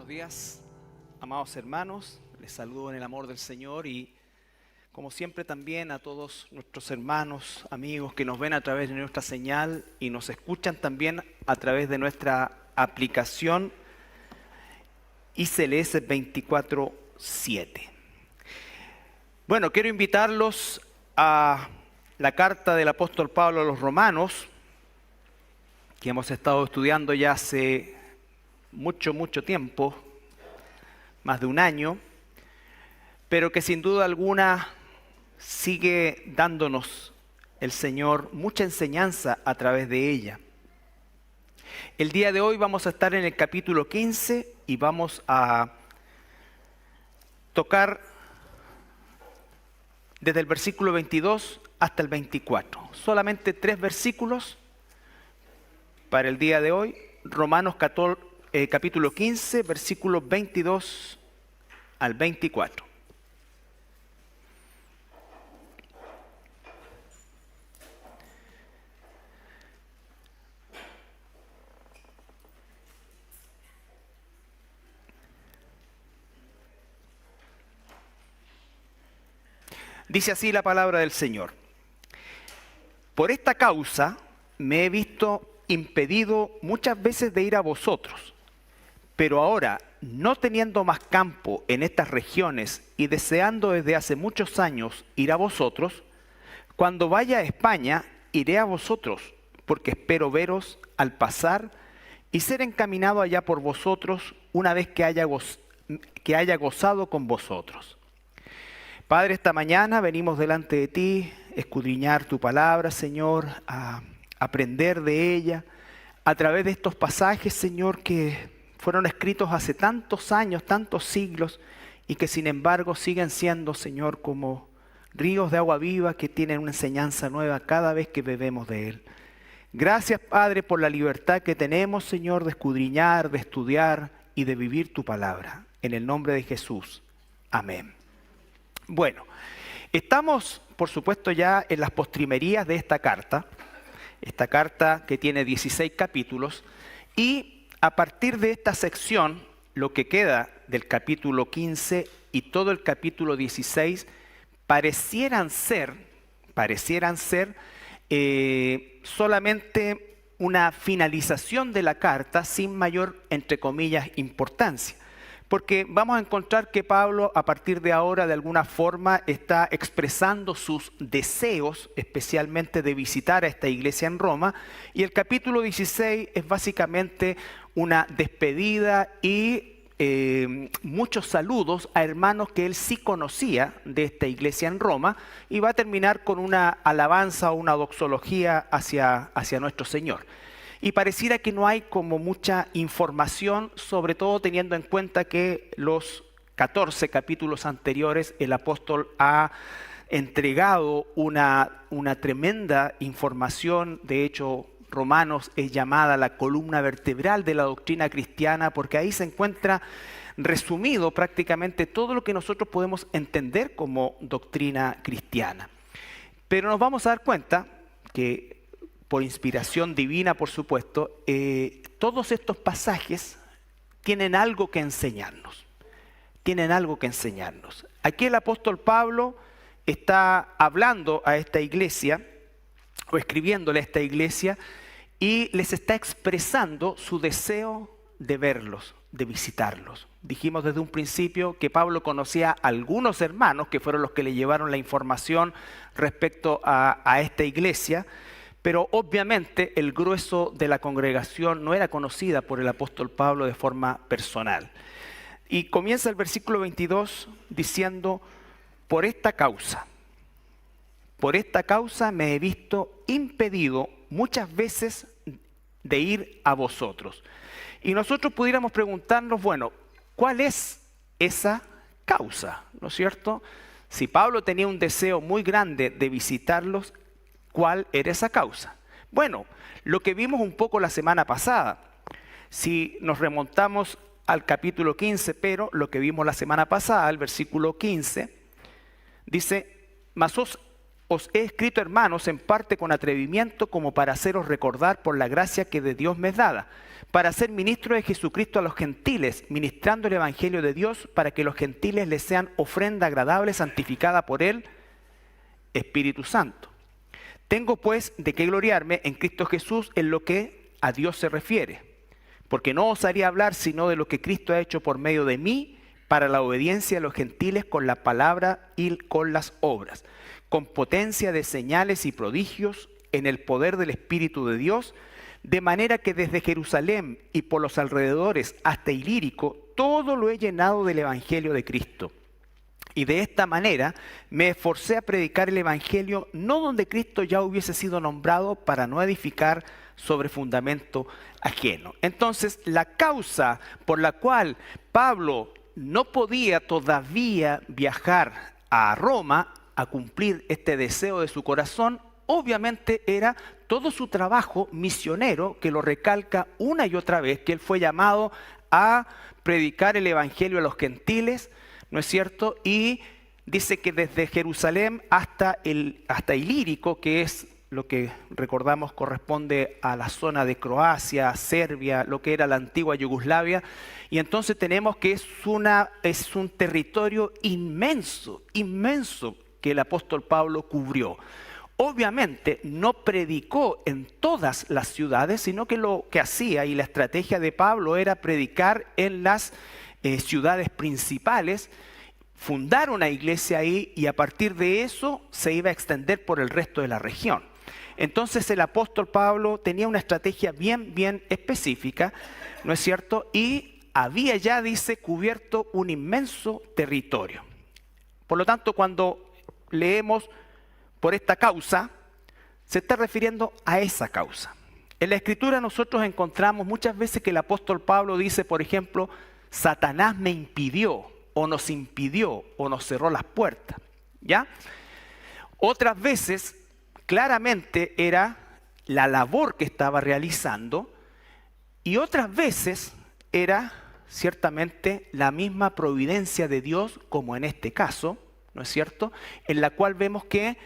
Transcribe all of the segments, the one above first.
días, amados hermanos. Les saludo en el amor del Señor y como siempre también a todos nuestros hermanos, amigos que nos ven a través de nuestra señal y nos escuchan también a través de nuestra aplicación ICLS 24/7. Bueno, quiero invitarlos a la carta del apóstol Pablo a los Romanos, que hemos estado estudiando ya hace mucho tiempo, más de un año, pero que sin duda alguna sigue dándonos el Señor mucha enseñanza a través de ella. El día de hoy vamos a estar en el capítulo 15 y vamos a tocar desde el versículo 22 hasta el 24. Solamente 3 versículos para el día de hoy. Romanos capítulo 15, versículos 22 al 24. Dice así la palabra del Señor. Por esta causa me he visto impedido muchas veces de ir a vosotros, pero ahora, no teniendo más campo en estas regiones y deseando desde hace muchos años ir a vosotros, cuando vaya a España iré a vosotros, porque espero veros al pasar y ser encaminado allá por vosotros una vez que haya gozado con vosotros. Padre, esta mañana venimos delante de ti, escudriñar tu palabra, Señor, a aprender de ella, a través de estos pasajes, Señor, que fueron escritos hace tantos años, tantos siglos, y que sin embargo siguen siendo, Señor, como ríos de agua viva que tienen una enseñanza nueva cada vez que bebemos de él. Gracias, Padre, por la libertad que tenemos, Señor, de escudriñar, de estudiar y de vivir tu palabra. En el nombre de Jesús. Amén. Bueno, estamos, por supuesto, ya en las postrimerías de esta carta que tiene 16 capítulos, y a partir de esta sección, lo que queda del capítulo 15 y todo el capítulo 16, parecieran ser solamente una finalización de la carta sin mayor, entre comillas, importancia. Porque vamos a encontrar que Pablo a partir de ahora de alguna forma está expresando sus deseos, especialmente de visitar a esta iglesia en Roma, y el capítulo 16 es básicamente una despedida y muchos saludos a hermanos que él sí conocía de esta iglesia en Roma, y va a terminar con una alabanza o una doxología hacia nuestro Señor. Y pareciera que no hay como mucha información, sobre todo teniendo en cuenta que los 14 capítulos anteriores el apóstol ha entregado una tremenda información. De hecho, Romanos es llamada la columna vertebral de la doctrina cristiana, porque ahí se encuentra resumido prácticamente todo lo que nosotros podemos entender como doctrina cristiana. Pero nos vamos a dar cuenta que, por inspiración divina, por supuesto, todos estos pasajes tienen algo que enseñarnos. Aquí el apóstol Pablo está hablando a esta iglesia, o escribiéndole a esta iglesia, y les está expresando su deseo de verlos, de visitarlos. Dijimos desde un principio que Pablo conocía a algunos hermanos que fueron los que le llevaron la información respecto a esta iglesia, pero obviamente el grueso de la congregación no era conocida por el apóstol Pablo de forma personal. Y comienza el versículo 22 diciendo: por esta causa me he visto impedido muchas veces de ir a vosotros. Y nosotros pudiéramos preguntarnos, bueno, ¿cuál es esa causa? ¿No es cierto? Si Pablo tenía un deseo muy grande de visitarlos, ¿cuál era esa causa? Bueno, lo que vimos un poco la semana pasada, si nos remontamos al capítulo 15, pero lo que vimos la semana pasada, el versículo 15, dice: mas os os he escrito, hermanos, en parte con atrevimiento, como para haceros recordar por la gracia que de Dios me es dada, para ser ministro de Jesucristo a los gentiles, ministrando el evangelio de Dios, para que los gentiles les sean ofrenda agradable, santificada por él, Espíritu Santo. Tengo pues de qué gloriarme en Cristo Jesús en lo que a Dios se refiere, porque no osaría hablar sino de lo que Cristo ha hecho por medio de mí, para la obediencia de los gentiles con la palabra y con las obras, con potencia de señales y prodigios en el poder del Espíritu de Dios, de manera que desde Jerusalén y por los alrededores hasta Ilírico, todo lo he llenado del Evangelio de Cristo. Y de esta manera me esforcé a predicar el Evangelio no donde Cristo ya hubiese sido nombrado, para no edificar sobre fundamento ajeno. Entonces, la causa por la cual Pablo no podía todavía viajar a Roma a cumplir este deseo de su corazón, obviamente era todo su trabajo misionero, que lo recalca una y otra vez, que él fue llamado a predicar el evangelio a los gentiles, ¿no es cierto? Y dice que desde Jerusalén hasta Ilírico, que es lo que recordamos corresponde a la zona de Croacia, Serbia, lo que era la antigua Yugoslavia, y entonces tenemos que es un territorio inmenso, inmenso, que el apóstol Pablo cubrió. Obviamente no predicó en todas las ciudades, sino que lo que hacía y la estrategia de Pablo era predicar en las ciudades principales, fundar una iglesia ahí, y a partir de eso se iba a extender por el resto de la región. Entonces el apóstol Pablo tenía una estrategia bien específica, ¿no es cierto? Y había ya, dice, cubierto un inmenso territorio. Por lo tanto, cuando leemos por esta causa, se está refiriendo a esa causa. En la Escritura nosotros encontramos muchas veces que el apóstol Pablo dice, por ejemplo, Satanás me impidió, o nos impidió, o nos cerró las puertas, ¿ya? Otras veces, claramente era la labor que estaba realizando, y otras veces era ciertamente la misma providencia de Dios, como en este caso, ¿no es cierto?, en la cual vemos que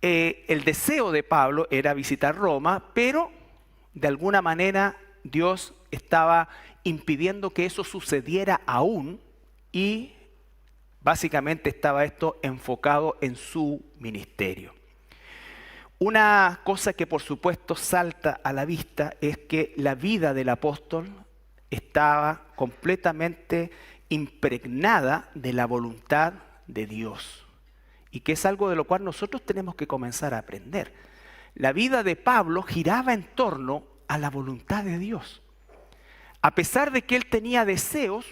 el deseo de Pablo era visitar Roma, pero de alguna manera Dios estaba impidiendo que eso sucediera aún, y básicamente estaba esto enfocado en su ministerio. Una cosa que por supuesto salta a la vista es que la vida del apóstol estaba completamente impregnada de la voluntad de Dios, y que es algo de lo cual nosotros tenemos que comenzar a aprender. La vida de Pablo giraba en torno a la voluntad de Dios. A pesar de que él tenía deseos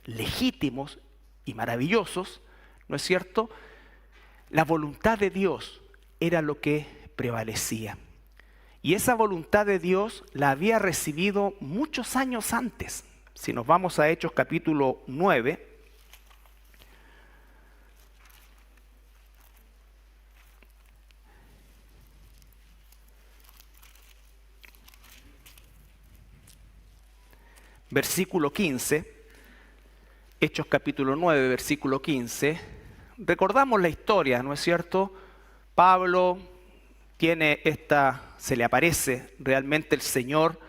legítimos y maravillosos, ¿no es cierto?, la voluntad de Dios era lo que prevalecía. Y esa voluntad de Dios la había recibido muchos años antes. Si nos vamos a Hechos capítulo 9, versículo 15, Hechos capítulo 9, versículo 15, recordamos la historia, ¿no es cierto? Pablo se le aparece realmente el Señor,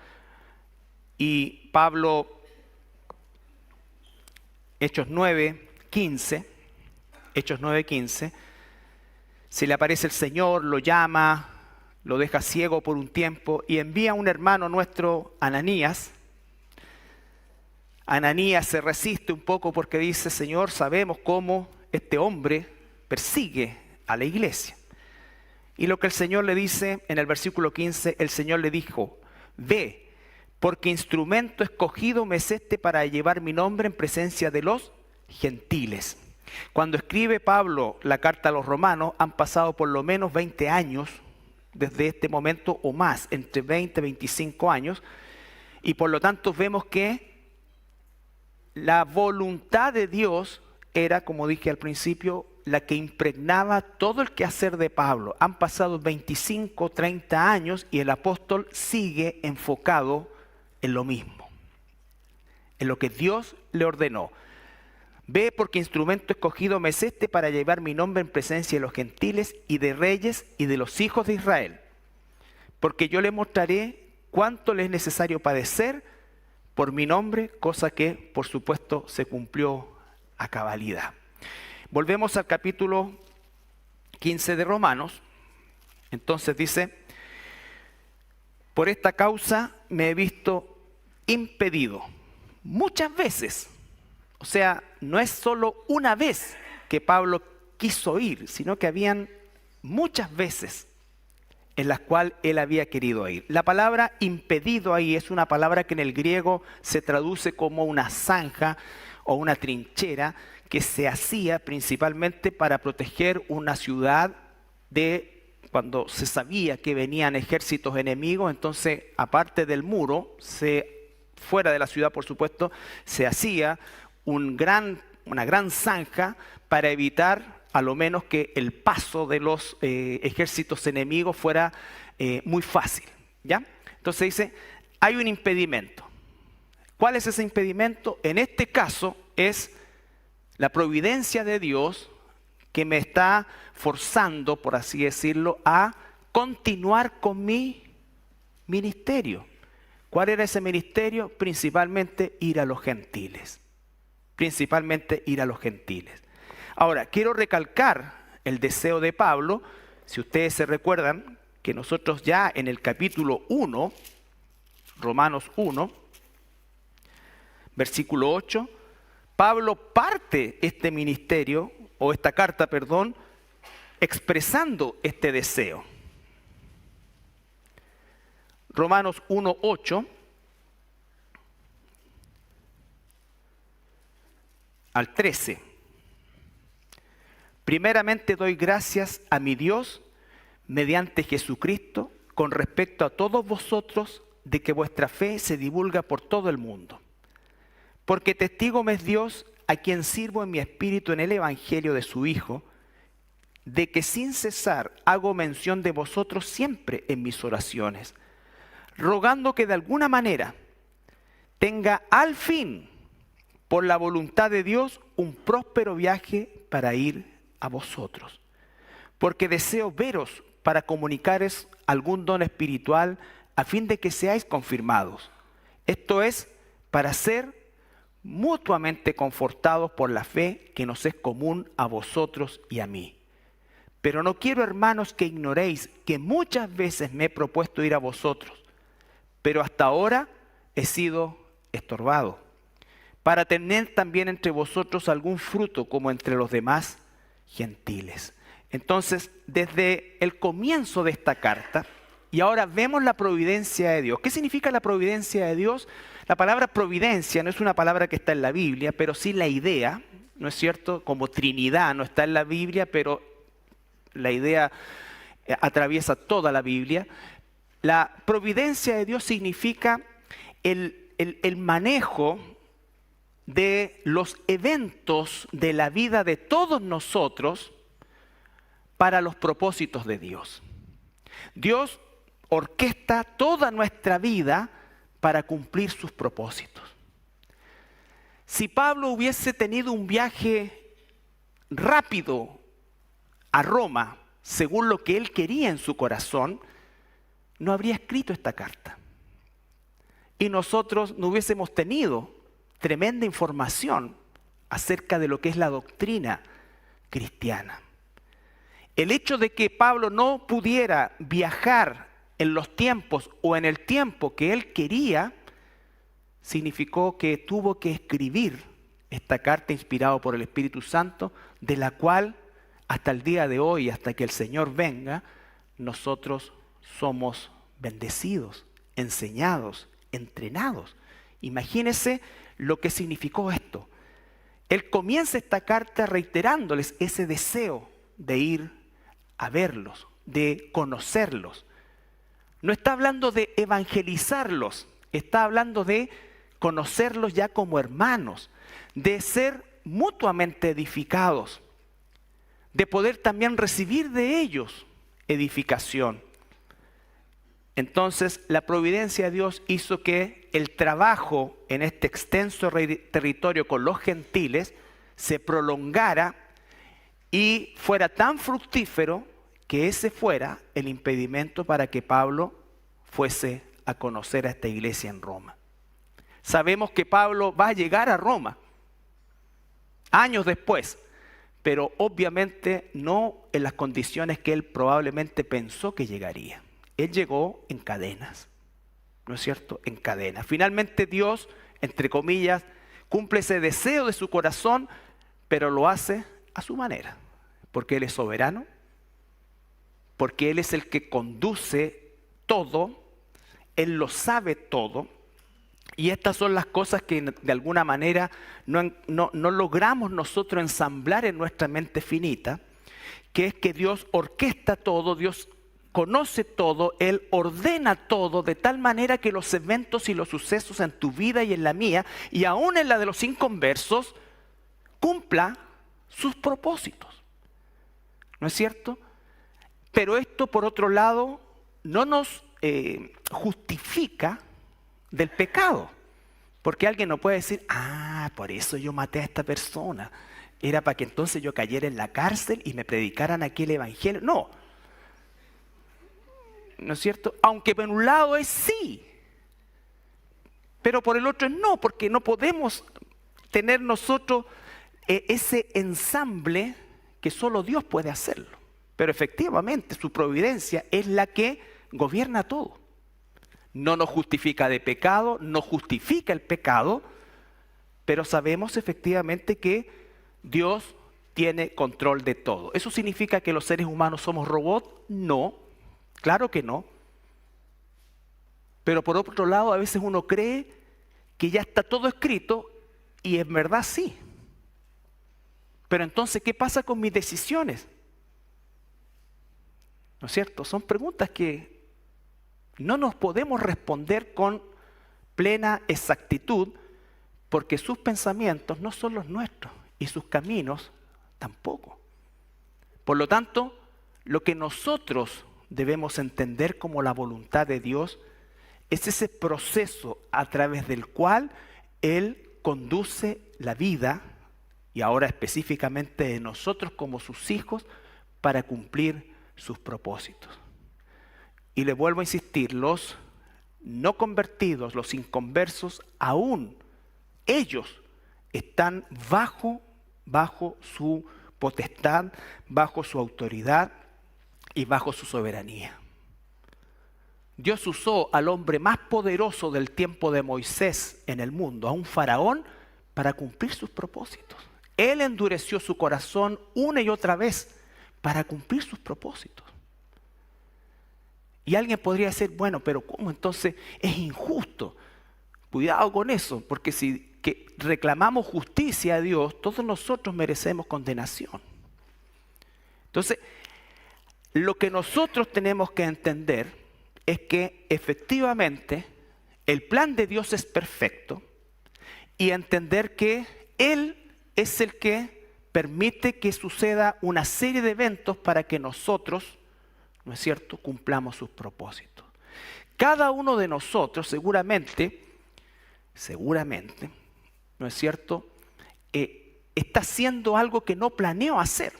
y Pablo, Hechos 9, 15, se le aparece el Señor, lo llama, lo deja ciego por un tiempo, y envía a un hermano nuestro, Ananías. Ananías se resiste un poco porque dice, Señor, sabemos cómo este hombre persigue a la iglesia. Y lo que el Señor le dice en el versículo 15, el Señor le dijo, ve, porque instrumento escogido me es este para llevar mi nombre en presencia de los gentiles. Cuando escribe Pablo la carta a los romanos, han pasado por lo menos 20 años desde este momento, o más, entre 20 y 25 años, y por lo tanto vemos que la voluntad de Dios era, como dije al principio, la que impregnaba todo el quehacer de Pablo. Han pasado 25, 30 años y el apóstol sigue enfocado en lo mismo, en lo que Dios le ordenó. Ve, porque instrumento escogido me es este para llevar mi nombre en presencia de los gentiles y de reyes y de los hijos de Israel. Porque yo les mostraré cuánto les es necesario padecer por mi nombre, cosa que por supuesto se cumplió a cabalidad. Volvemos al capítulo 15 de Romanos. Entonces dice: por esta causa me he visto impedido muchas veces. O sea, no es solo una vez que Pablo quiso ir, sino que habían muchas veces en las cuales él había querido ir. La palabra impedido ahí es una palabra que en el griego se traduce como una zanja o una trinchera que se hacía principalmente para proteger una ciudad de cuando se sabía que venían ejércitos enemigos. Entonces, aparte del muro, fuera de la ciudad, por supuesto, se hacía una gran zanja para evitar a lo menos que el paso de los ejércitos enemigos fuera muy fácil, ¿ya? Entonces dice, hay un impedimento. ¿Cuál es ese impedimento? En este caso es la providencia de Dios que me está forzando, por así decirlo, a continuar con mi ministerio. ¿Cuál era ese ministerio? Principalmente ir a los gentiles. Principalmente ir a los gentiles. Ahora, quiero recalcar el deseo de Pablo. Si ustedes se recuerdan que nosotros ya en el capítulo 1, Romanos 1, versículo 8, Pablo parte este ministerio, o esta carta, perdón, expresando este deseo. Romanos 1, 8 al 13. Primeramente doy gracias a mi Dios mediante Jesucristo con respecto a todos vosotros de que vuestra fe se divulga por todo el mundo. Porque testigo me es Dios, a quien sirvo en mi espíritu en el evangelio de su Hijo, de que sin cesar hago mención de vosotros siempre en mis oraciones, rogando que de alguna manera tenga al fin, por la voluntad de Dios, un próspero viaje para ir a vosotros. Porque deseo veros para comunicaros algún don espiritual a fin de que seáis confirmados. Esto es, para ser mutuamente confortados por la fe que nos es común a vosotros y a mí. Pero no quiero, hermanos, que ignoréis que muchas veces me he propuesto ir a vosotros, pero hasta ahora he sido estorbado, para tener también entre vosotros algún fruto como entre los demás gentiles. Entonces, desde el comienzo de esta carta, y ahora vemos la providencia de Dios. ¿Qué significa la providencia de Dios? La palabra providencia no es una palabra que está en la Biblia, pero sí la idea, ¿no es cierto? Como Trinidad no está en la Biblia, pero la idea atraviesa toda la Biblia. La providencia de Dios significa el manejo de los eventos de la vida de todos nosotros para los propósitos de Dios. Dios orquesta toda nuestra vida para cumplir sus propósitos. Si Pablo hubiese tenido un viaje rápido a Roma, según lo que él quería en su corazón, no habría escrito esta carta. Y nosotros no hubiésemos tenido tremenda información acerca de lo que es la doctrina cristiana. El hecho de que Pablo no pudiera viajar en los tiempos o en el tiempo que él quería, significó que tuvo que escribir esta carta inspirada por el Espíritu Santo, de la cual hasta el día de hoy, hasta que el Señor venga, nosotros somos bendecidos, enseñados, entrenados. Imagínense lo que significó esto. Él comienza esta carta reiterándoles ese deseo de ir a verlos, de conocerlos. No está hablando de evangelizarlos, está hablando de conocerlos ya como hermanos, de ser mutuamente edificados, de poder también recibir de ellos edificación. Entonces, la providencia de Dios hizo que el trabajo en este extenso territorio con los gentiles se prolongara y fuera tan fructífero que ese fuera el impedimento para que Pablo fuese a conocer a esta iglesia en Roma. Sabemos que Pablo va a llegar a Roma años después, pero obviamente no en las condiciones que él probablemente pensó que llegaría. Él llegó en cadenas, ¿no es cierto? En cadenas. Finalmente Dios, entre comillas, cumple ese deseo de su corazón, pero lo hace a su manera, porque Él es soberano, porque Él es el que conduce todo, Él lo sabe todo, y estas son las cosas que de alguna manera no logramos nosotros ensamblar en nuestra mente finita, que es que Dios orquesta todo, Dios conoce todo, Él ordena todo de tal manera que los eventos y los sucesos en tu vida y en la mía, y aún en la de los inconversos, cumpla sus propósitos. ¿No es cierto? Pero esto, por otro lado, no nos justifica del pecado. Porque alguien no puede decir, por eso yo maté a esta persona. Era para que entonces yo cayera en la cárcel y me predicaran aquí el evangelio. No. ¿No es cierto? Aunque por un lado es sí, pero por el otro es no, porque no podemos tener nosotros ese ensamble que solo Dios puede hacerlo. Pero efectivamente su providencia es la que gobierna todo. No nos justifica de pecado, no justifica el pecado, pero sabemos efectivamente que Dios tiene control de todo. ¿Eso significa que los seres humanos somos robots? No, claro que no. Pero por otro lado, a veces uno cree que ya está todo escrito y en verdad sí. Pero entonces, ¿qué pasa con mis decisiones? ¿No es cierto? Son preguntas que no nos podemos responder con plena exactitud porque sus pensamientos no son los nuestros y sus caminos tampoco. Por lo tanto, lo que nosotros debemos entender como la voluntad de Dios es ese proceso a través del cual Él conduce la vida, y ahora específicamente de nosotros como sus hijos, para cumplir sus propósitos. Y le vuelvo a insistir, los no convertidos, los inconversos, aún ellos están bajo su potestad, bajo su autoridad y bajo su soberanía. Dios usó al hombre más poderoso del tiempo de Moisés en el mundo, a un faraón, para cumplir sus propósitos. Él endureció su corazón una y otra vez para cumplir sus propósitos. Y alguien podría decir, bueno, pero ¿cómo entonces es injusto? Cuidado con eso, porque si reclamamos justicia a Dios, todos nosotros merecemos condenación. Entonces, lo que nosotros tenemos que entender es que efectivamente el plan de Dios es perfecto y entender que Él es el que permite que suceda una serie de eventos para que nosotros, ¿no es cierto?, cumplamos sus propósitos. Cada uno de nosotros seguramente, ¿no es cierto?, está haciendo algo que no planeó hacer.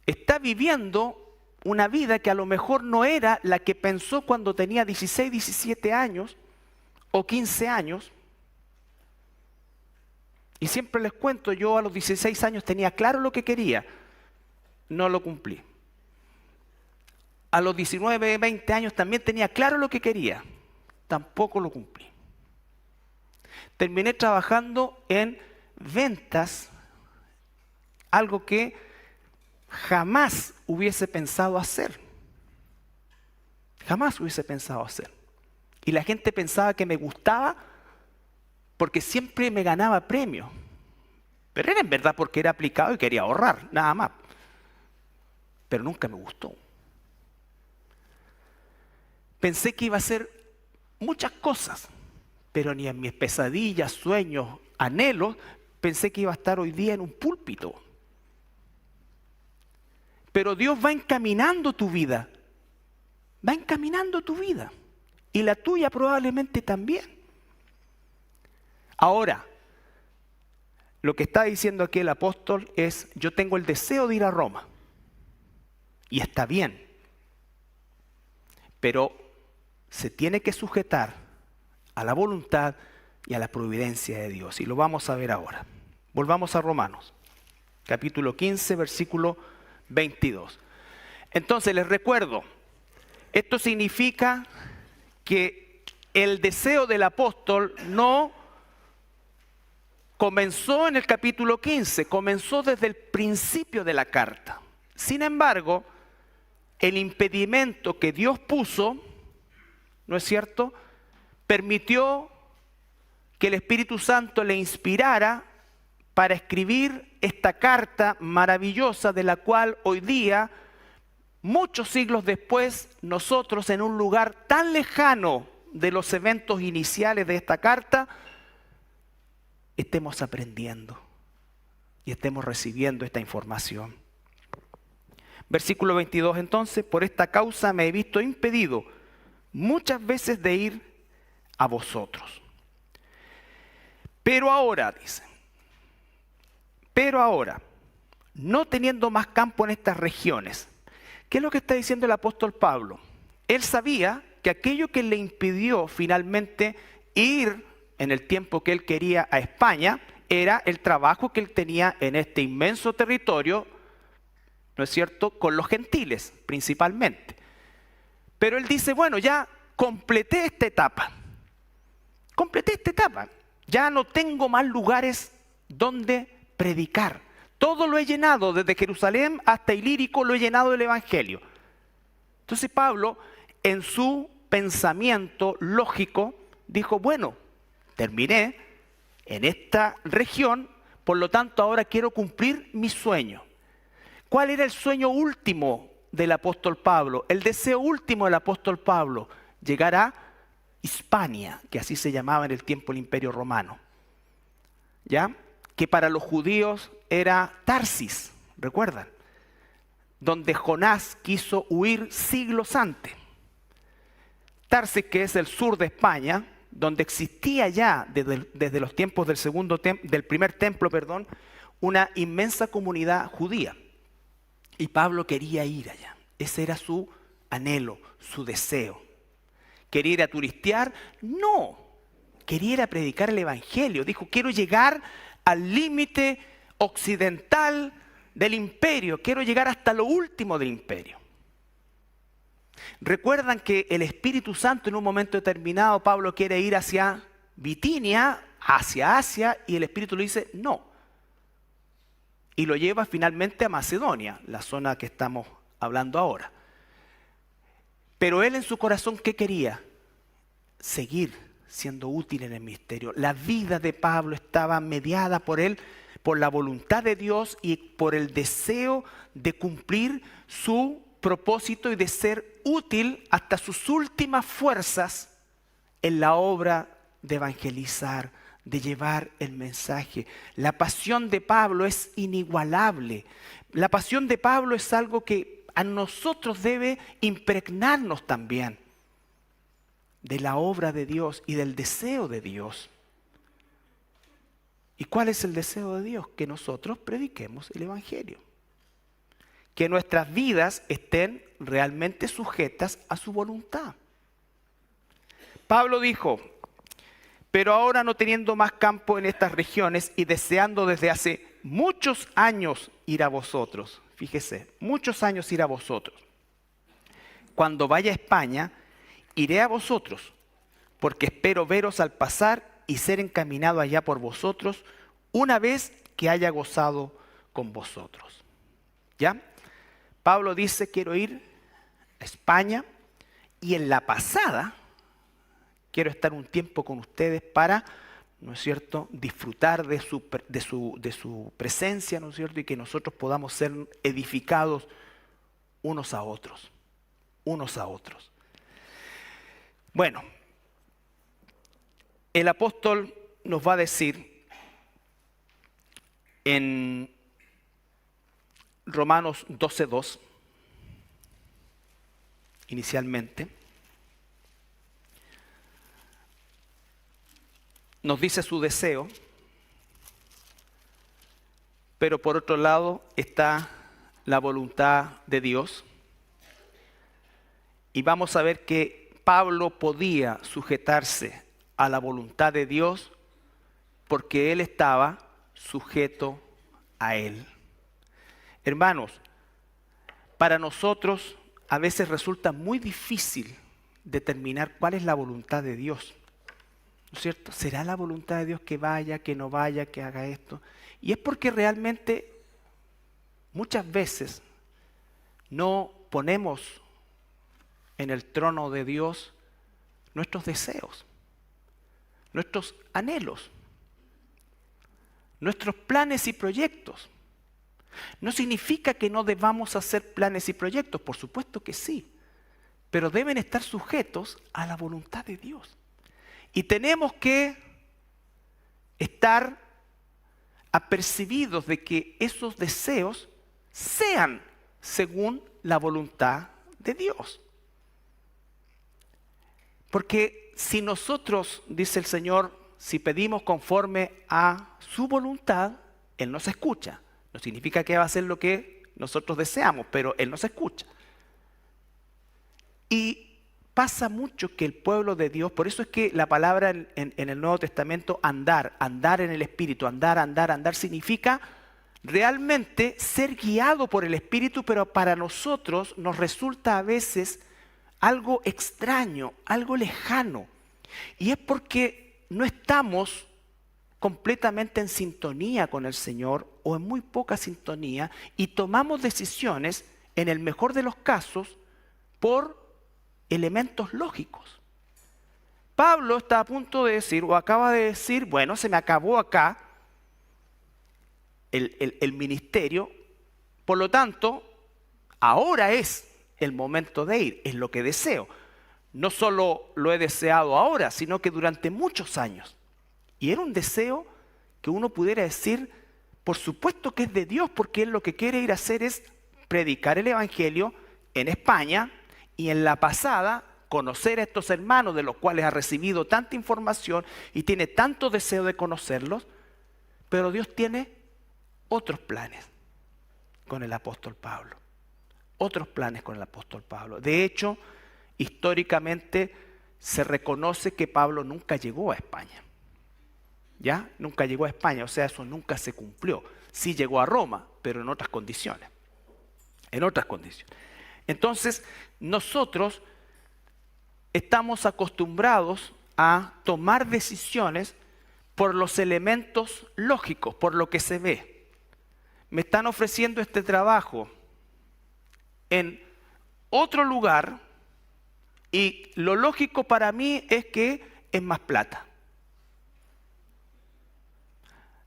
Está viviendo una vida que a lo mejor no era la que pensó cuando tenía 16, 17 años o 15 años. Y siempre les cuento, yo a los 16 años tenía claro lo que quería, no lo cumplí. A los 19, 20 años también tenía claro lo que quería, tampoco lo cumplí. Terminé trabajando en ventas, algo que jamás hubiese pensado hacer. Jamás hubiese pensado hacer. Y la gente pensaba que me gustaba porque siempre me ganaba premios. Pero era en verdad porque era aplicado y quería ahorrar, nada más. Pero nunca me gustó. Pensé que iba a hacer muchas cosas, pero ni en mis pesadillas, sueños, anhelos, pensé que iba a estar hoy día en un púlpito. Pero Dios va encaminando tu vida. Va encaminando tu vida. Y la tuya probablemente también. Ahora, lo que está diciendo aquí el apóstol es, yo tengo el deseo de ir a Roma. Y está bien. Pero se tiene que sujetar a la voluntad y a la providencia de Dios. Y lo vamos a ver ahora. Volvamos a Romanos, capítulo 15, versículo 22. Entonces les recuerdo, esto significa que el deseo del apóstol no comenzó en el capítulo 15, comenzó desde el principio de la carta. Sin embargo, el impedimento que Dios puso, ¿no es cierto?, permitió que el Espíritu Santo le inspirara para escribir esta carta maravillosa de la cual hoy día, muchos siglos después, nosotros en un lugar tan lejano de los eventos iniciales de esta carta, estemos aprendiendo y estemos recibiendo esta información. Versículo 22 entonces, por esta causa me he visto impedido muchas veces de ir a vosotros. Pero ahora, dice, pero ahora, no teniendo más campo en estas regiones, ¿qué es lo que está diciendo el apóstol Pablo? Él sabía que aquello que le impidió finalmente ir en el tiempo que él quería a España, era el trabajo que él tenía en este inmenso territorio, ¿no es cierto?, con los gentiles principalmente. Pero él dice, bueno, ya completé esta etapa, ya no tengo más lugares donde predicar. Todo lo he llenado, desde Jerusalén hasta Ilírico lo he llenado del Evangelio. Entonces Pablo, en su pensamiento lógico, dijo, bueno, terminé en esta región, por lo tanto ahora quiero cumplir mi sueño. ¿Cuál era el sueño último del apóstol Pablo? El deseo último del apóstol Pablo, llegar a Hispania, que así se llamaba en el tiempo el Imperio Romano, ¿ya? Que para los judíos era Tarsis, ¿recuerdan? Donde Jonás quiso huir siglos antes. Tarsis, que es el sur de España, donde existía ya desde los tiempos del primer templo, una inmensa comunidad judía. Y Pablo quería ir allá. Ese era su anhelo, su deseo. ¿Quería ir a turistear? No. Quería ir a predicar el Evangelio. Dijo, quiero llegar al límite occidental del imperio. Quiero llegar hasta lo último del imperio. Recuerdan que el Espíritu Santo en un momento determinado, Pablo quiere ir hacia Bitinia, hacia Asia, y el Espíritu le dice no. Y lo lleva finalmente a Macedonia, la zona que estamos hablando ahora. Pero él en su corazón, ¿qué quería? Seguir siendo útil en el ministerio. La vida de Pablo estaba mediada por él, por la voluntad de Dios y por el deseo de cumplir su propósito y de ser útil hasta sus últimas fuerzas en la obra de evangelizar, de llevar el mensaje. La pasión de Pablo es inigualable. La pasión de Pablo es algo que a nosotros debe impregnarnos también de la obra de Dios y del deseo de Dios. ¿Y cuál es el deseo de Dios? Que nosotros prediquemos el Evangelio. Que nuestras vidas estén realmente sujetas a su voluntad. Pablo dijo, pero ahora no teniendo más campo en estas regiones y deseando desde hace muchos años ir a vosotros, fíjese, muchos años ir a vosotros. Cuando vaya a España, iré a vosotros, porque espero veros al pasar y ser encaminado allá por vosotros, una vez que haya gozado con vosotros. ¿Ya? Pablo dice, quiero ir a España y en la pasada quiero estar un tiempo con ustedes para, ¿no es cierto?, disfrutar de su presencia, ¿no es cierto?, y que nosotros podamos ser edificados unos a otros. Bueno, el apóstol nos va a decir en Romanos 12:2, inicialmente, nos dice su deseo pero por otro lado está la voluntad de Dios. Y vamos a ver que Pablo podía sujetarse a la voluntad de Dios porque él estaba sujeto a él. Hermanos, para nosotros a veces resulta muy difícil determinar cuál es la voluntad de Dios. ¿No es cierto? ¿Será la voluntad de Dios que vaya, que no vaya, que haga esto? Y es porque realmente muchas veces no ponemos en el trono de Dios nuestros deseos, nuestros anhelos, nuestros planes y proyectos. No significa que no debamos hacer planes y proyectos, por supuesto que sí, pero deben estar sujetos a la voluntad de Dios. Y tenemos que estar apercibidos de que esos deseos sean según la voluntad de Dios. Porque si nosotros, dice el Señor, si pedimos conforme a su voluntad, Él nos escucha. No significa que va a hacer lo que nosotros deseamos, pero Él nos escucha. Y pasa mucho que el pueblo de Dios, por eso es que la palabra en el Nuevo Testamento, andar en el Espíritu, andar, significa realmente ser guiado por el Espíritu, pero para nosotros nos resulta a veces algo extraño, algo lejano. Y es porque no estamos completamente en sintonía con el Señor o en muy poca sintonía y tomamos decisiones, en el mejor de los casos, por elementos lógicos. Pablo está a punto de decir, o acaba de decir, bueno, se me acabó acá el ministerio, por lo tanto, ahora es el momento de ir, es lo que deseo. No solo lo he deseado ahora, sino que durante muchos años. Y era un deseo que uno pudiera decir, por supuesto que es de Dios, porque Él lo que quiere ir a hacer es predicar el Evangelio en España y en la pasada conocer a estos hermanos de los cuales ha recibido tanta información y tiene tanto deseo de conocerlos, pero Dios tiene otros planes con el apóstol Pablo. Otros planes con el apóstol Pablo. De hecho, históricamente se reconoce que Pablo nunca llegó a España. ¿Ya? Nunca llegó a España, o sea, eso nunca se cumplió. Sí llegó a Roma, pero en otras condiciones. En otras condiciones. Entonces, nosotros estamos acostumbrados a tomar decisiones por los elementos lógicos, por lo que se ve. Me están ofreciendo este trabajo en otro lugar y lo lógico para mí es que es más plata.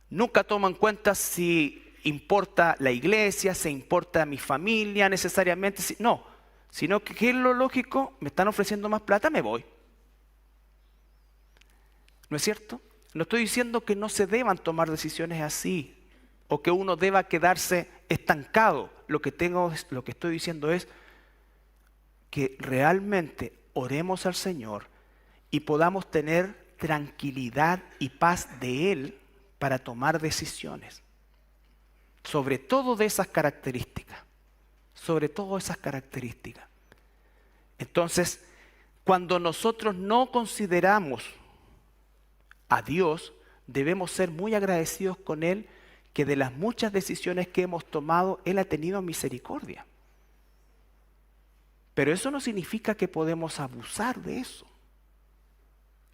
Nunca tomo en cuenta si importa la iglesia, si importa mi familia necesariamente. No, sino que ¿qué es lo lógico? Me están ofreciendo más plata, me voy. ¿No es cierto? No estoy diciendo que no se deban tomar decisiones así o que uno deba quedarse estancado. Lo que estoy diciendo es que realmente oremos al Señor y podamos tener tranquilidad y paz de Él para tomar decisiones. Sobre todo de esas características. Sobre todo esas características. Entonces, cuando nosotros no consideramos a Dios, debemos ser muy agradecidos con Él, que de las muchas decisiones que hemos tomado, Él ha tenido misericordia. Pero eso no significa que podemos abusar de eso.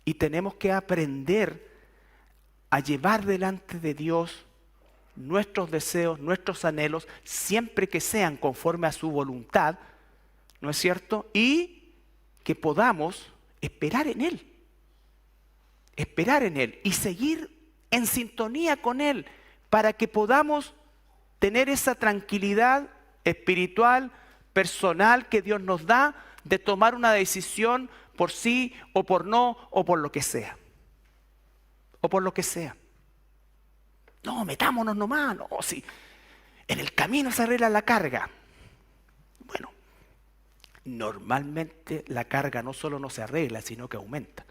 Y tenemos que aprender a llevar delante de Dios nuestros deseos, nuestros anhelos, siempre que sean conforme a su voluntad, ¿no es cierto? Y que podamos esperar en Él y seguir en sintonía con Él para que podamos tener esa tranquilidad espiritual, personal que Dios nos da de tomar una decisión por sí o por no o por lo que sea. O por lo que sea. No, metámonos nomás. No, sí. En el camino se arregla la carga. Bueno, normalmente la carga no solo no se arregla, sino que aumenta.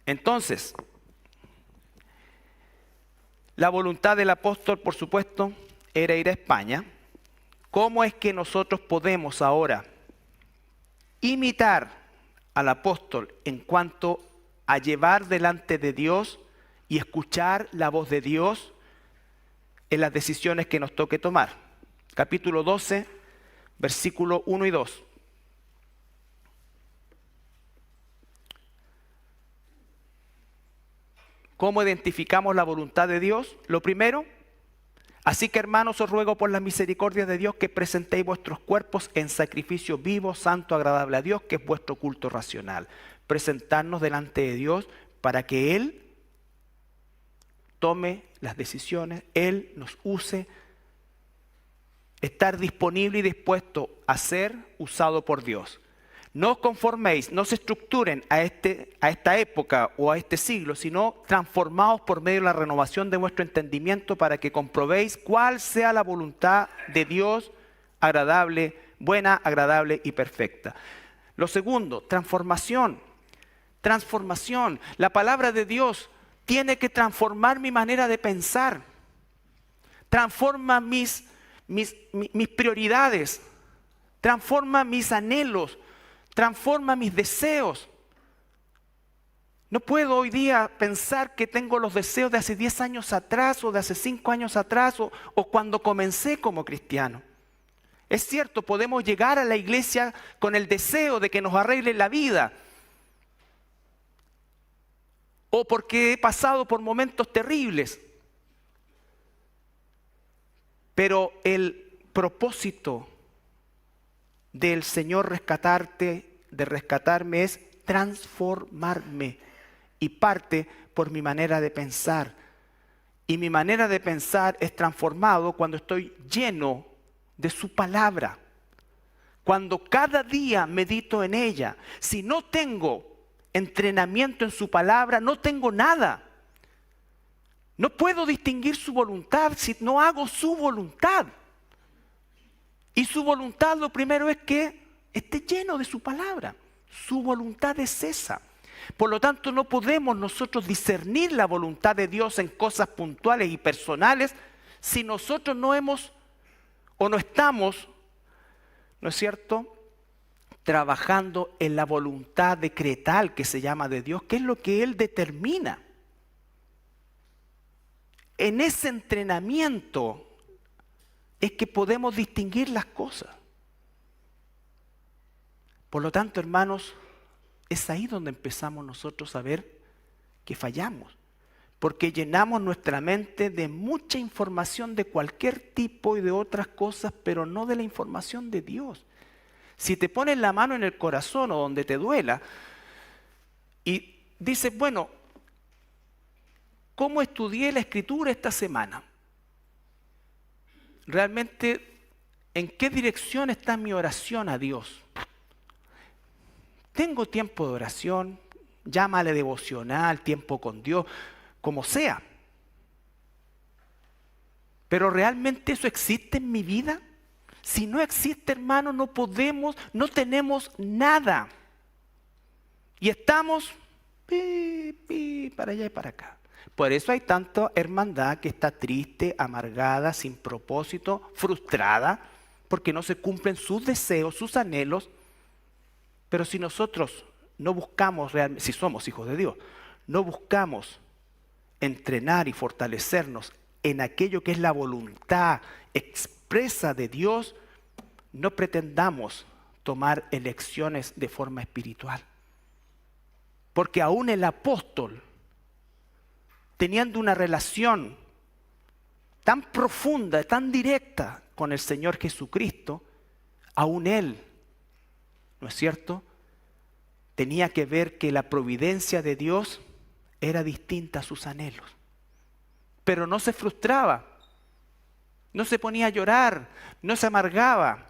Entonces, La voluntad del apóstol, por supuesto, era ir a España. ¿Cómo es que nosotros podemos ahora imitar al apóstol en cuanto a llevar delante de Dios y escuchar la voz de Dios en las decisiones que nos toque tomar? Capítulo 12, versículo 1 y 2. ¿Cómo identificamos la voluntad de Dios? Lo primero, así que hermanos, os ruego por la misericordia de Dios que presentéis vuestros cuerpos en sacrificio vivo, santo, agradable a Dios, que es vuestro culto racional. Presentarnos delante de Dios para que Él tome las decisiones, Él nos use, estar disponible y dispuesto a ser usado por Dios. No os conforméis, no se estructuren a esta época o a este siglo, sino transformaos por medio de la renovación de vuestro entendimiento para que comprobéis cuál sea la voluntad de Dios, agradable, buena, agradable y perfecta. Lo segundo, transformación. Transformación. La palabra de Dios tiene que transformar mi manera de pensar. Transforma mis prioridades. Transforma mis anhelos. Transforma mis deseos. No puedo hoy día pensar que tengo los deseos de hace 10 años atrás o de hace 5 años atrás o cuando comencé como cristiano. Es cierto, podemos llegar a la iglesia con el deseo de que nos arregle la vida o porque he pasado por momentos terribles. Pero el propósito del Señor de rescatarme es transformarme y parte por mi manera de pensar. Y mi manera de pensar es transformado cuando estoy lleno de su palabra. Cuando cada día medito en ella. Si no tengo entrenamiento en su palabra, no tengo nada. No puedo distinguir su voluntad si no hago su voluntad. Y su voluntad lo primero es que esté lleno de su palabra. Su voluntad es esa. Por lo tanto, no podemos nosotros discernir la voluntad de Dios en cosas puntuales y personales si nosotros no hemos o no estamos, ¿no es cierto?, trabajando en la voluntad decretal que se llama de Dios, que es lo que Él determina. En ese entrenamiento es que podemos distinguir las cosas. Por lo tanto, hermanos, es ahí donde empezamos nosotros a ver que fallamos. Porque llenamos nuestra mente de mucha información de cualquier tipo y de otras cosas, pero no de la información de Dios. Si te pones la mano en el corazón o donde te duela y dices, bueno, ¿cómo estudié la Escritura esta semana? Realmente, ¿en qué dirección está mi oración a Dios? Tengo tiempo de oración, llámale devocional, tiempo con Dios, como sea. Pero ¿realmente eso existe en mi vida? Si no existe, hermano, no tenemos nada. Y estamos para allá y para acá. Por eso hay tanta hermandad que está triste, amargada, sin propósito, frustrada, porque no se cumplen sus deseos, sus anhelos. Pero si nosotros no buscamos realmente, si somos hijos de Dios, no buscamos entrenar y fortalecernos en aquello que es la voluntad expresa de Dios, no pretendamos tomar elecciones de forma espiritual. Porque aún el apóstol, teniendo una relación tan profunda, tan directa con el Señor Jesucristo, aún él, ¿no es cierto?, tenía que ver que la providencia de Dios era distinta a sus anhelos. Pero no se frustraba, no se ponía a llorar, no se amargaba,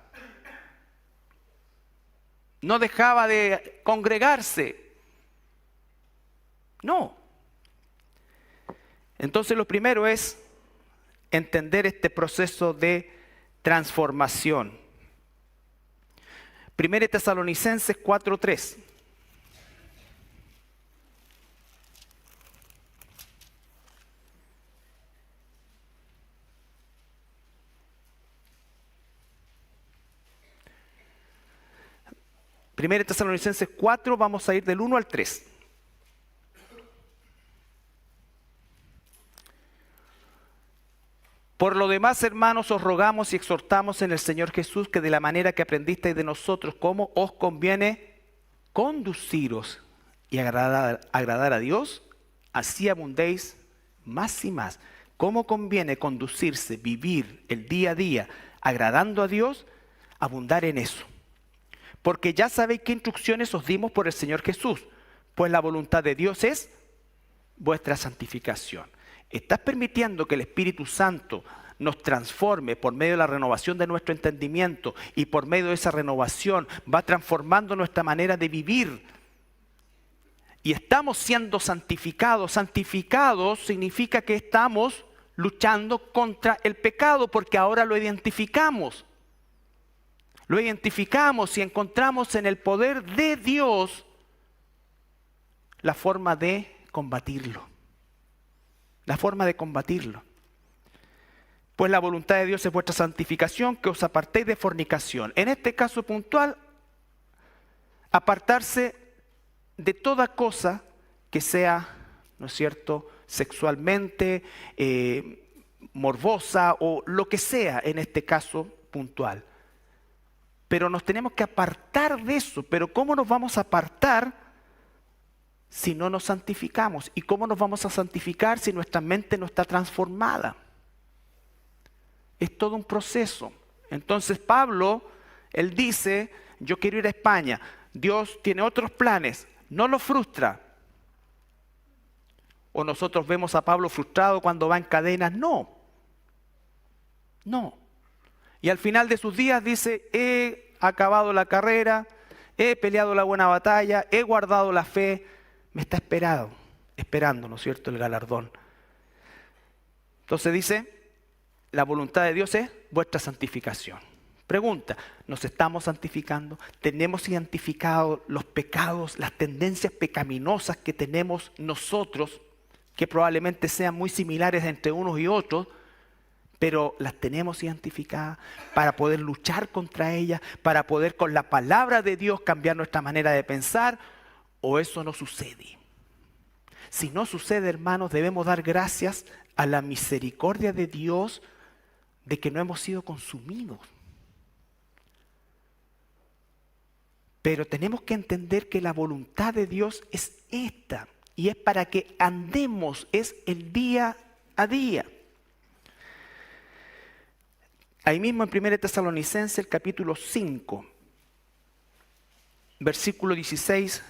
no dejaba de congregarse. No. Entonces lo primero es entender este proceso de transformación. 1 Tesalonicenses 4:3. 1 Tesalonicenses 4, vamos a ir del 1 al 3. Por lo demás, hermanos, os rogamos y exhortamos en el Señor Jesús que de la manera que aprendisteis de nosotros, cómo os conviene conduciros y agradar a Dios, así abundéis más y más. ¿Cómo conviene conducirse, vivir el día a día agradando a Dios? Abundar en eso. Porque ya sabéis qué instrucciones os dimos por el Señor Jesús, pues la voluntad de Dios es vuestra santificación. ¿Estás permitiendo que el Espíritu Santo nos transforme por medio de la renovación de nuestro entendimiento y por medio de esa renovación va transformando nuestra manera de vivir? Y estamos siendo santificados. Santificados significa que estamos luchando contra el pecado porque ahora lo identificamos. Lo identificamos y encontramos en el poder de Dios la forma de combatirlo. La forma de combatirlo. Pues la voluntad de Dios es vuestra santificación, que os apartéis de fornicación. En este caso puntual, apartarse de toda cosa que sea, ¿no es cierto?, sexualmente, morbosa o lo que sea en este caso puntual. Pero nos tenemos que apartar de eso. Pero ¿cómo nos vamos a apartar si no nos santificamos? ¿Y cómo nos vamos a santificar si nuestra mente no está transformada? Es todo un proceso. Entonces Pablo, él dice, yo quiero ir a España. Dios tiene otros planes. No lo frustra. O nosotros vemos a Pablo frustrado cuando va en cadenas. No. No. Y al final de sus días dice, he acabado la carrera, he peleado la buena batalla, he guardado la fe. Me está esperando, ¿no es cierto?, el galardón. Entonces dice, la voluntad de Dios es vuestra santificación. Pregunta, ¿nos estamos santificando? ¿Tenemos identificado los pecados, las tendencias pecaminosas que tenemos nosotros, que probablemente sean muy similares entre unos y otros, pero las tenemos identificadas para poder luchar contra ellas, para poder con la palabra de Dios cambiar nuestra manera de pensar? ¿O eso no sucede? Si no sucede, hermanos, debemos dar gracias a la misericordia de Dios de que no hemos sido consumidos. Pero tenemos que entender que la voluntad de Dios es esta, y es para que andemos, es el día a día. Ahí mismo en 1 Tesalonicenses, el capítulo 5, versículo 16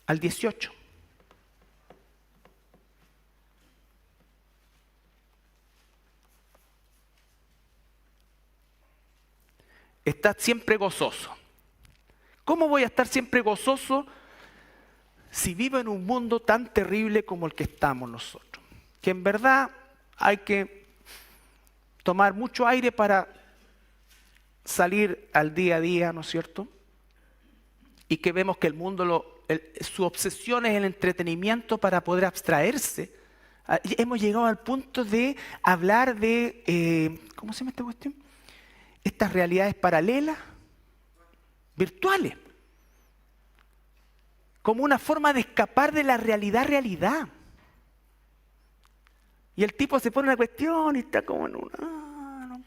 al 18. Estad siempre gozoso. ¿Cómo voy a estar siempre gozoso si vivo en un mundo tan terrible como el que estamos nosotros? Que en verdad hay que tomar mucho aire para salir al día a día, ¿no es cierto? Y que vemos que el mundo, su obsesión es el entretenimiento para poder abstraerse. Hemos llegado al punto de hablar de, ¿cómo se llama esta cuestión? Estas realidades paralelas, virtuales, como una forma de escapar de la realidad. Y el tipo se pone una cuestión y está como en una...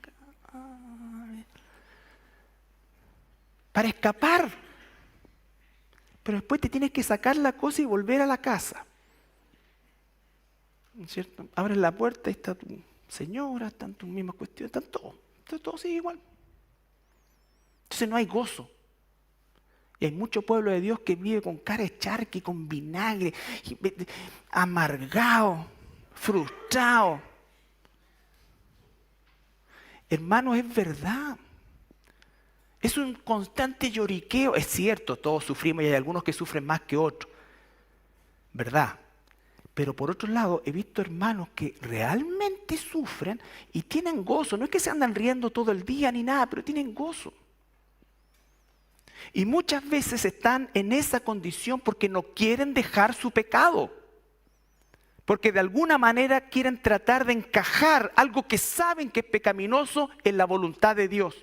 para escapar. Pero después te tienes que sacar la cosa y volver a la casa. ¿No es cierto? Abres la puerta y está tu señora, están tus mismas cuestiones, todo sigue igual. Entonces no hay gozo. Y hay mucho pueblo de Dios que vive con cara de charqui, con vinagre, amargado, frustrado. Hermanos, es verdad. Es un constante lloriqueo. Es cierto, todos sufrimos y hay algunos que sufren más que otros. ¿Verdad? Pero por otro lado, he visto hermanos que realmente sufren y tienen gozo. No es que se andan riendo todo el día ni nada, pero tienen gozo. Y muchas veces están en esa condición porque no quieren dejar su pecado. Porque de alguna manera quieren tratar de encajar algo que saben que es pecaminoso en la voluntad de Dios.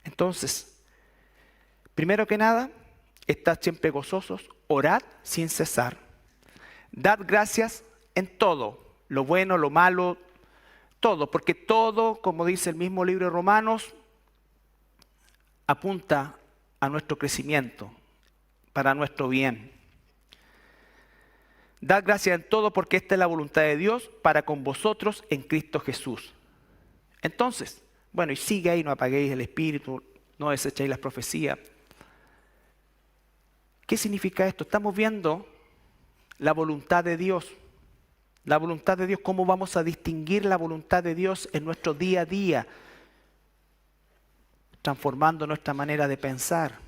Entonces, primero que nada, estad siempre gozosos, orad sin cesar. Dad gracias en todo, lo bueno, lo malo, todo, porque todo, como dice el mismo libro de Romanos, apunta a nuestro crecimiento, para nuestro bien. Dad gracias en todo porque esta es la voluntad de Dios para con vosotros en Cristo Jesús. Entonces, bueno, y sigue ahí, no apaguéis el espíritu, no desechéis las profecías. ¿Qué significa esto? Estamos viendo la voluntad de Dios. La voluntad de Dios, ¿cómo vamos a distinguir la voluntad de Dios en nuestro día a día? Transformando nuestra manera de pensar,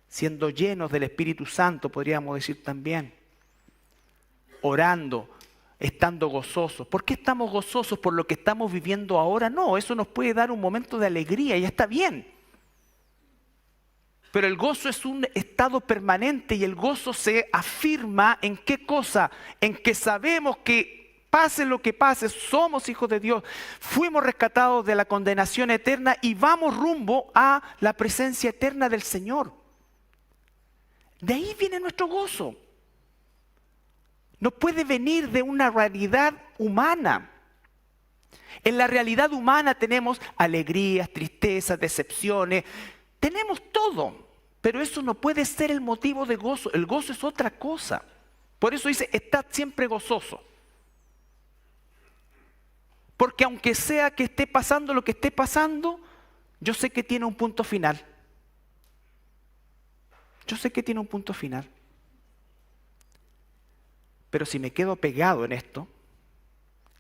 siendo llenos del Espíritu Santo, podríamos decir también, orando, estando gozosos. ¿Por qué estamos gozosos? ¿Por lo que estamos viviendo ahora? No, eso nos puede dar un momento de alegría y está bien. Pero el gozo es un estado permanente y el gozo se afirma en qué cosa, en que sabemos que pase lo que pase, somos hijos de Dios, fuimos rescatados de la condenación eterna y vamos rumbo a la presencia eterna del Señor. De ahí viene nuestro gozo. No puede venir de una realidad humana. En la realidad humana tenemos alegrías, tristezas, decepciones, tenemos todo. Pero eso no puede ser el motivo de gozo. El gozo es otra cosa. Por eso dice, estad siempre gozoso. Porque aunque sea que esté pasando lo que esté pasando, yo sé que tiene un punto final. Yo sé que tiene un punto final. Pero si me quedo pegado en esto,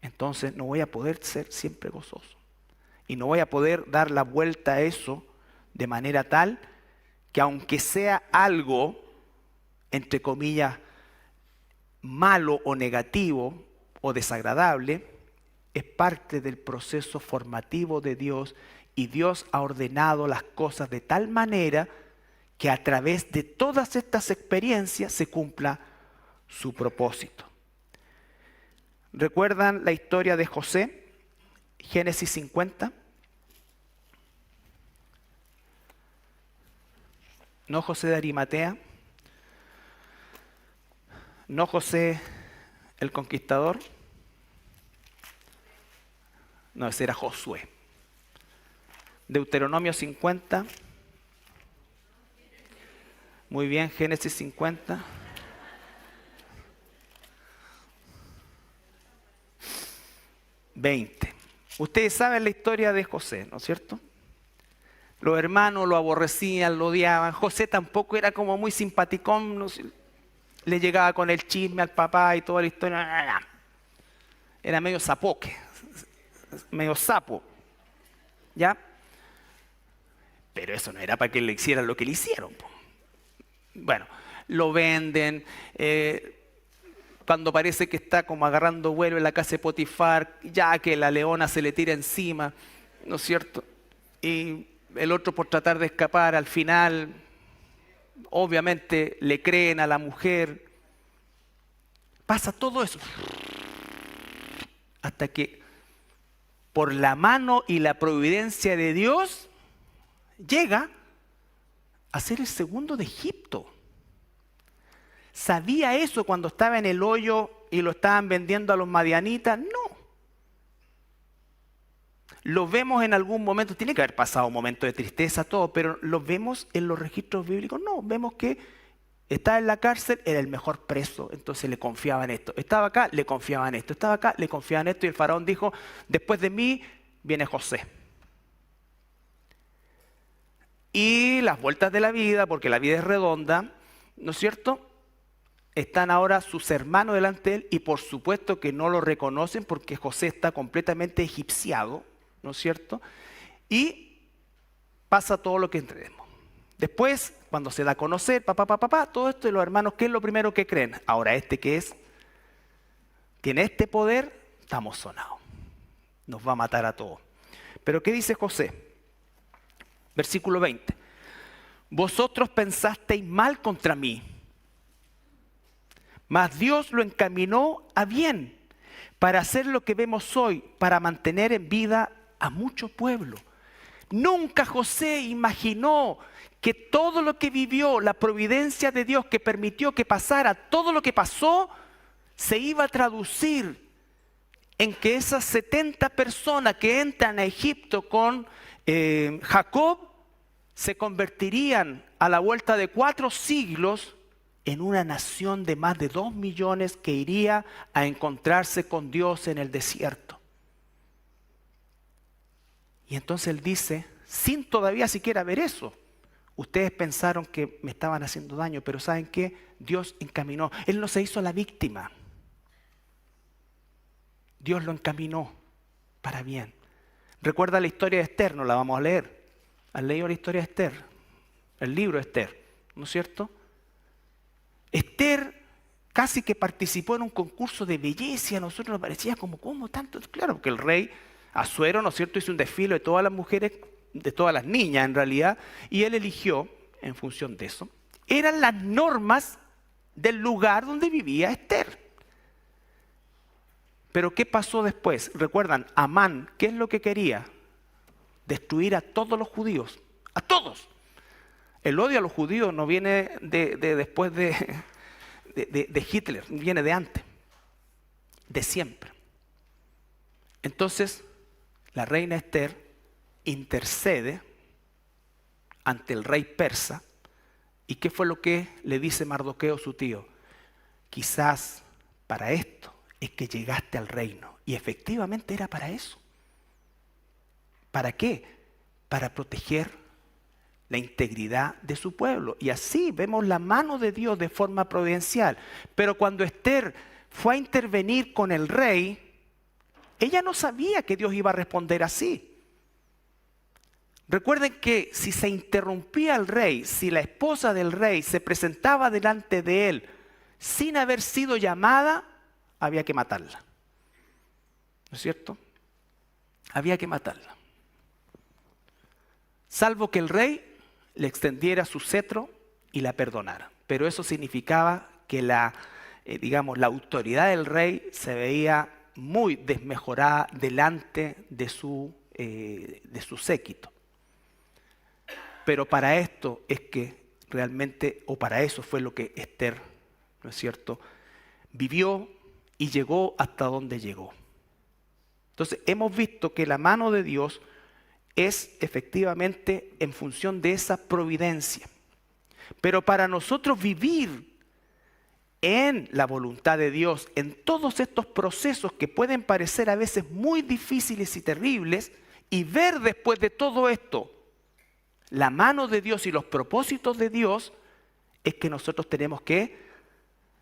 entonces no voy a poder ser siempre gozoso. Y no voy a poder dar la vuelta a eso de manera tal que aunque sea algo, entre comillas, malo o negativo o desagradable, es parte del proceso formativo de Dios y Dios ha ordenado las cosas de tal manera que a través de todas estas experiencias se cumpla su propósito. ¿Recuerdan la historia de José? Génesis 50. No José de Arimatea, no José el Conquistador, no, ese era Josué. Deuteronomio 50, muy bien, Génesis 50. Ustedes saben la historia de José, ¿no es cierto? Los hermanos lo aborrecían, lo odiaban. José tampoco era como muy simpaticón, no sé, le llegaba con el chisme al papá y toda la historia. Era medio sapoque, medio sapo, ¿ya? Pero eso no era para que le hicieran lo que le hicieron. Bueno, lo venden, cuando parece que está como agarrando vuelo en la casa de Potifar, ya que la leona se le tira encima, ¿no es cierto? Y el otro, por tratar de escapar, al final, obviamente le creen a la mujer. Pasa todo eso. Hasta que, por la mano y la providencia de Dios, llega a ser el segundo de Egipto. ¿Sabía eso cuando estaba en el hoyo y lo estaban vendiendo a los madianitas? No. Lo vemos en algún momento, tiene que haber pasado un momento de tristeza, todo, pero lo vemos en los registros bíblicos. No, vemos que estaba en la cárcel, era el mejor preso, entonces le confiaban esto. Estaba acá, le confiaban esto. Estaba acá, le confiaban esto. Y el faraón dijo, después de mí viene José. Y las vueltas de la vida, porque la vida es redonda, ¿no es cierto? Están ahora sus hermanos delante de él y por supuesto que no lo reconocen porque José está completamente egipciado, ¿no es cierto? Y pasa todo lo que entendemos. Después, cuando se da a conocer, todo esto, y los hermanos, ¿qué es lo primero que creen? Ahora este que es, tiene este poder, estamos sonados. Nos va a matar a todos. Pero ¿qué dice José? Versículo 20. Vosotros pensasteis mal contra mí, mas Dios lo encaminó a bien para hacer lo que vemos hoy, para mantener en vida a mucho pueblo. Nunca José imaginó que todo lo que vivió, la providencia de Dios que permitió que pasara, todo lo que pasó, se iba a traducir en que esas 70 personas que entran a Egipto con Jacob se convertirían a la vuelta de 4 siglos en una nación de más de 2 millones que iría a encontrarse con Dios en el desierto. Y entonces él dice, sin todavía siquiera ver eso, ustedes pensaron que me estaban haciendo daño, pero ¿saben qué? Dios encaminó. Él no se hizo la víctima. Dios lo encaminó para bien. Recuerda la historia de Esther, no la vamos a leer. ¿Has leído la historia de Esther? El libro de Esther, ¿no es cierto? Esther casi que participó en un concurso de belleza. A nosotros nos parecía como, ¿cómo tanto? Claro, porque el rey Asuero, ¿no es cierto?, hizo un desfile de todas las mujeres, de todas las niñas en realidad, y él eligió, en función de eso, eran las normas del lugar donde vivía Esther. Pero ¿qué pasó después? Recuerdan, Amán, ¿qué es lo que quería? Destruir a todos los judíos, a todos. El odio a los judíos no viene después de Hitler, viene de antes, de siempre. Entonces, la reina Esther intercede ante el rey persa. ¿Y qué fue lo que le dice Mardoqueo, su tío? Quizás para esto es que llegaste al reino. Y efectivamente era para eso. ¿Para qué? Para proteger la integridad de su pueblo. Y así vemos la mano de Dios de forma providencial. Pero cuando Esther fue a intervenir con el rey, ella no sabía que Dios iba a responder así. Recuerden que si se interrumpía el rey, si la esposa del rey se presentaba delante de él sin haber sido llamada, había que matarla. ¿No es cierto? Había que matarla. Salvo que el rey le extendiera su cetro y la perdonara. Pero eso significaba que la autoridad del rey se veía muy desmejorada delante de su séquito. Pero para esto es que realmente, o para eso fue lo que Esther, ¿no es cierto?, vivió y llegó hasta donde llegó. Entonces hemos visto que la mano de Dios es efectivamente en función de esa providencia. Pero para nosotros vivir en la voluntad de Dios, en todos estos procesos que pueden parecer a veces muy difíciles y terribles, y ver después de todo esto la mano de Dios y los propósitos de Dios, es que nosotros tenemos que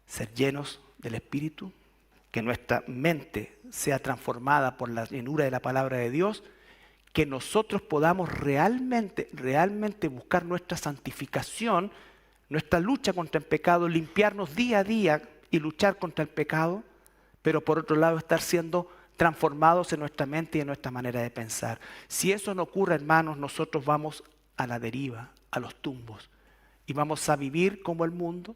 ser llenos del Espíritu, que nuestra mente sea transformada por la llenura de la palabra de Dios, que nosotros podamos realmente buscar nuestra santificación, nuestra lucha contra el pecado, limpiarnos día a día y luchar contra el pecado, pero por otro lado estar siendo transformados en nuestra mente y en nuestra manera de pensar. Si eso no ocurre, hermanos, nosotros vamos a la deriva, a los tumbos, y vamos a vivir como el mundo,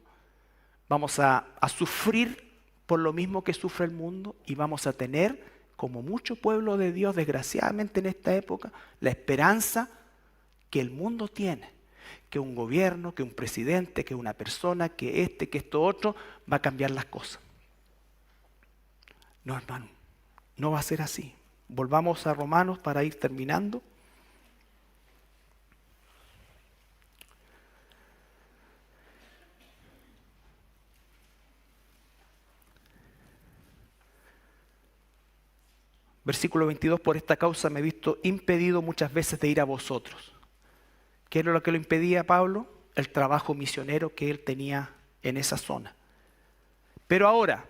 vamos a sufrir por lo mismo que sufre el mundo, y vamos a tener, como mucho pueblo de Dios, desgraciadamente en esta época, la esperanza que el mundo tiene, que un gobierno, que un presidente, que una persona, que esto otro, va a cambiar las cosas. No, hermano, no va a ser así. Volvamos a Romanos para ir terminando. Versículo 22, por esta causa me he visto impedido muchas veces de ir a vosotros. ¿Qué era lo que lo impedía a Pablo? El trabajo misionero que él tenía en esa zona. Pero ahora,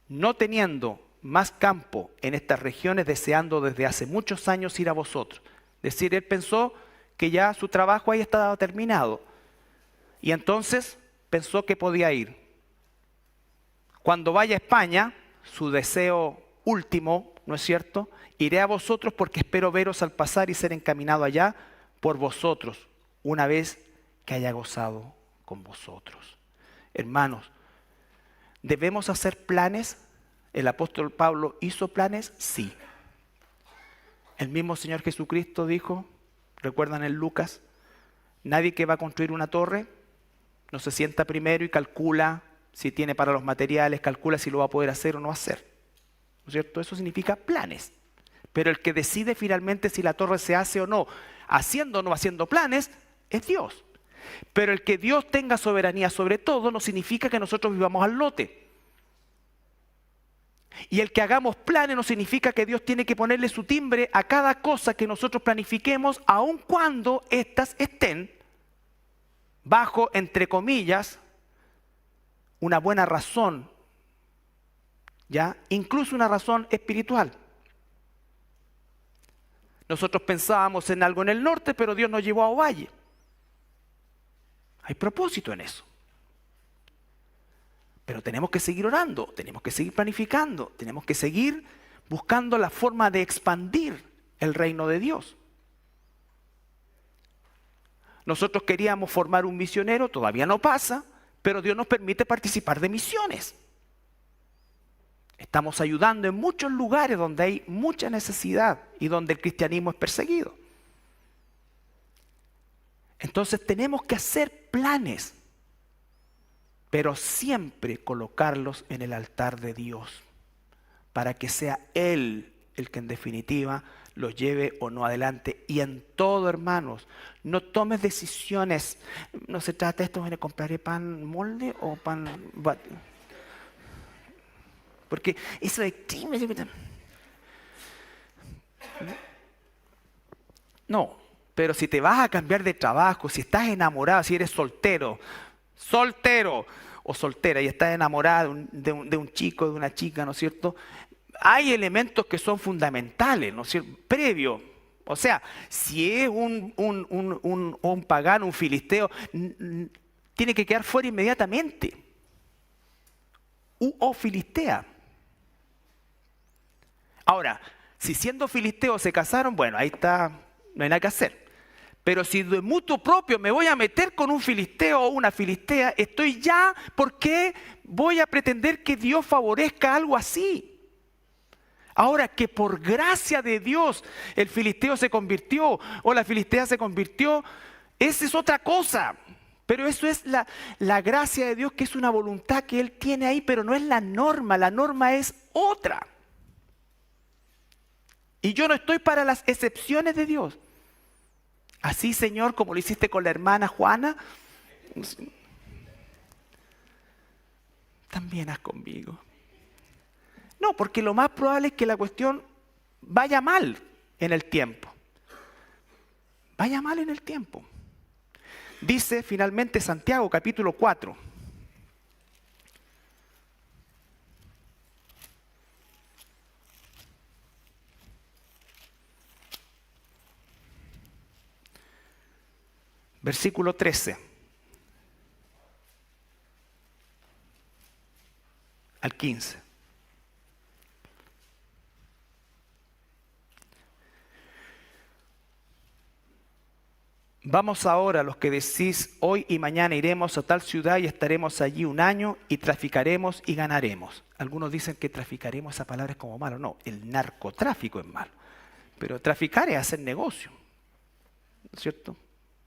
no teniendo más campo en estas regiones, deseando desde hace muchos años ir a vosotros. Es decir, él pensó que ya su trabajo ahí estaba terminado. Y entonces pensó que podía ir. Cuando vaya a España, su deseo último, ¿no es cierto? Iré a vosotros porque espero veros al pasar y ser encaminado allá por vosotros, una vez que haya gozado con vosotros. Hermanos, ¿debemos hacer planes? ¿El apóstol Pablo hizo planes? Sí. El mismo Señor Jesucristo dijo, ¿Recuerdan en Lucas? Nadie que va a construir una torre no se sienta primero y calcula si tiene para los materiales, calcula si lo va a poder hacer o no hacer. ¿No es cierto? Eso significa planes. Pero el que decide finalmente si la torre se hace o no, haciendo o no haciendo planes, es Dios. Pero el que Dios tenga soberanía sobre todo no significa que nosotros vivamos al lote. Y el que hagamos planes no significa que Dios tiene que ponerle su timbre a cada cosa que nosotros planifiquemos, aun cuando éstas estén bajo, entre comillas, una buena razón, ¿ya? Incluso una razón espiritual. Nosotros pensábamos en algo en el norte, pero Dios nos llevó a Ovalle. Hay propósito en eso. Pero tenemos que seguir orando, tenemos que seguir planificando, tenemos que seguir buscando la forma de expandir el reino de Dios. Nosotros queríamos formar un misionero, todavía no pasa, pero Dios nos permite participar de misiones. Estamos ayudando en muchos lugares donde hay mucha necesidad y donde el cristianismo es perseguido. Entonces tenemos que hacer planes, pero siempre colocarlos en el altar de Dios, para que sea Él el que en definitiva los lleve o no adelante. Y en todo, hermanos, no tomes decisiones. No se trata de esto, ¿me compraré pan molde o pan? Porque eso de... No, pero si te vas a cambiar de trabajo, si estás enamorado, si eres soltero o soltera y estás enamorada de un chico, de una chica, ¿no es cierto? Hay elementos que son fundamentales, ¿no es cierto? Previo. O sea, si es un pagano, un filisteo, tiene que quedar fuera inmediatamente. O filistea. Ahora, si siendo filisteos se casaron, bueno, ahí está, no hay nada que hacer. Pero si de mutuo propio me voy a meter con un filisteo o una filistea, estoy ya, ¿por qué voy a pretender que Dios favorezca algo así? Ahora, que por gracia de Dios el filisteo se convirtió o la filistea se convirtió, esa es otra cosa. Pero eso es la gracia de Dios, que es una voluntad que Él tiene ahí, pero no es la norma es otra. Y yo no estoy para las excepciones de Dios. Así, Señor, como lo hiciste con la hermana Juana, también haz conmigo. No, porque lo más probable es que la cuestión vaya mal en el tiempo. Vaya mal en el tiempo. Dice finalmente Santiago, capítulo 4. Versículo 13 al 15. Vamos ahora, los que decís, hoy y mañana iremos a tal ciudad y estaremos allí un año y traficaremos y ganaremos. Algunos dicen que traficaremos, esa palabra es como malo. No, el narcotráfico es malo. Pero traficar es hacer negocio, ¿no es cierto?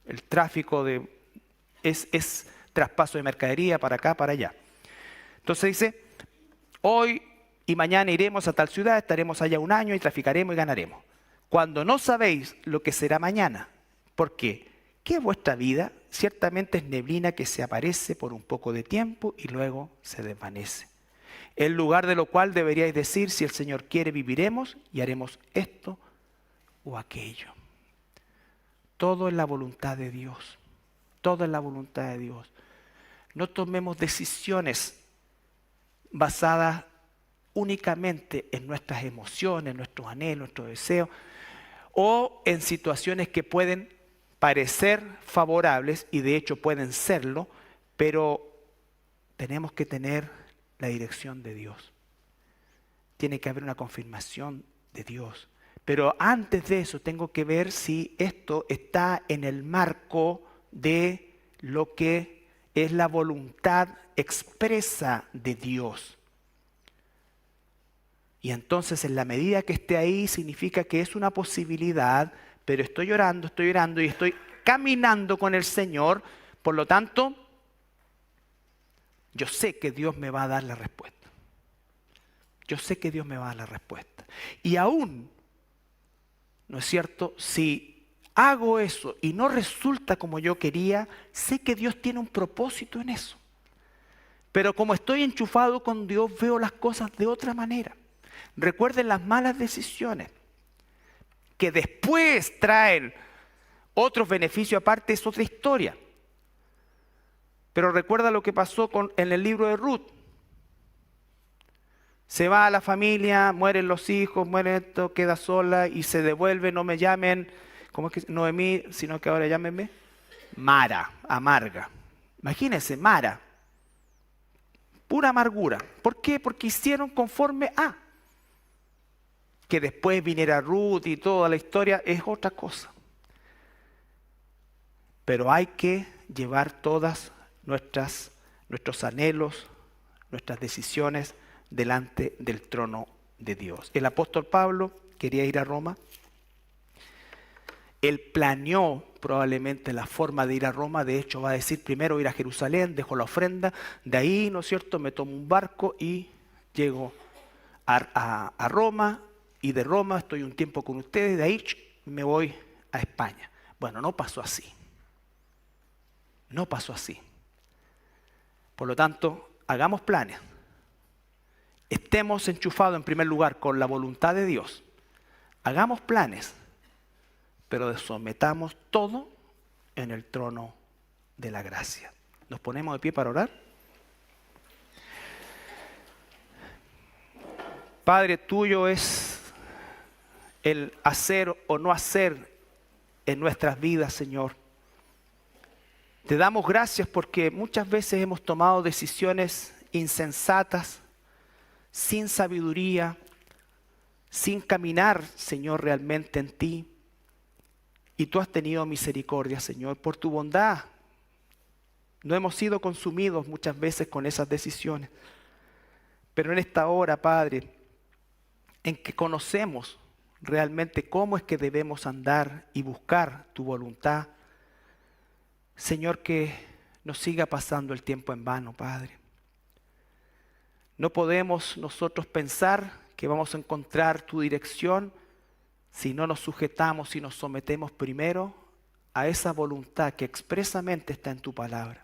El tráfico es traspaso de mercadería para acá, para allá. Entonces dice, hoy y mañana iremos a tal ciudad, estaremos allá un año y traficaremos y ganaremos. Cuando no sabéis lo que será mañana. ¿Por qué? Que vuestra vida ciertamente es neblina que se aparece por un poco de tiempo y luego se desvanece. En lugar de lo cual deberíais decir, si el Señor quiere viviremos y haremos esto o aquello. Todo es la voluntad de Dios. Todo es la voluntad de Dios. No tomemos decisiones basadas únicamente en nuestras emociones, nuestros anhelos, nuestros deseos, o en situaciones que pueden parecer favorables, y de hecho pueden serlo, pero tenemos que tener la dirección de Dios. Tiene que haber una confirmación de Dios. Pero antes de eso tengo que ver si esto está en el marco de lo que es la voluntad expresa de Dios. Y entonces, en la medida que esté ahí, significa que es una posibilidad, pero estoy orando y estoy caminando con el Señor. Por lo tanto, yo sé que Dios me va a dar la respuesta. Yo sé que Dios me va a dar la respuesta. Y aún, ¿no es cierto? Si hago eso y no resulta como yo quería, sé que Dios tiene un propósito en eso. Pero como estoy enchufado con Dios, veo las cosas de otra manera. Recuerden las malas decisiones, que después traen otros beneficios aparte, es otra historia. Pero recuerda lo que pasó en el libro de Ruth. Se va a la familia, mueren los hijos, muere esto, queda sola y se devuelve, no me llamen, ¿cómo es que? Noemí, sino que ahora llámenme Mara, amarga. Imagínense, Mara. Pura amargura. ¿Por qué? Porque hicieron conforme a. Que después viniera Ruth y toda la historia es otra cosa. Pero hay que llevar todas nuestros anhelos, nuestras decisiones delante del trono de Dios. El apóstol Pablo quería ir a Roma. Él planeó probablemente la forma de ir a Roma. De hecho, va a decir primero ir a Jerusalén, dejo la ofrenda. De ahí, ¿no es cierto?, me tomo un barco y llego a Roma. Y de Roma estoy un tiempo con ustedes. De ahí me voy a España. Bueno, no pasó así. No pasó así. Por lo tanto, hagamos planes. Estemos enchufados en primer lugar con la voluntad de Dios. Hagamos planes, pero sometamos todo en el trono de la gracia. ¿Nos ponemos de pie para orar? Padre, tuyo es el hacer o no hacer en nuestras vidas, Señor. Te damos gracias porque muchas veces hemos tomado decisiones insensatas, sin sabiduría, sin caminar, Señor, realmente en ti. Y tú has tenido misericordia, Señor, por tu bondad. No hemos sido consumidos muchas veces con esas decisiones. Pero en esta hora, Padre, en que conocemos realmente cómo es que debemos andar y buscar tu voluntad, Señor, que nos siga pasando el tiempo en vano, Padre. No podemos nosotros pensar que vamos a encontrar tu dirección si no nos sujetamos y nos sometemos primero a esa voluntad que expresamente está en tu palabra.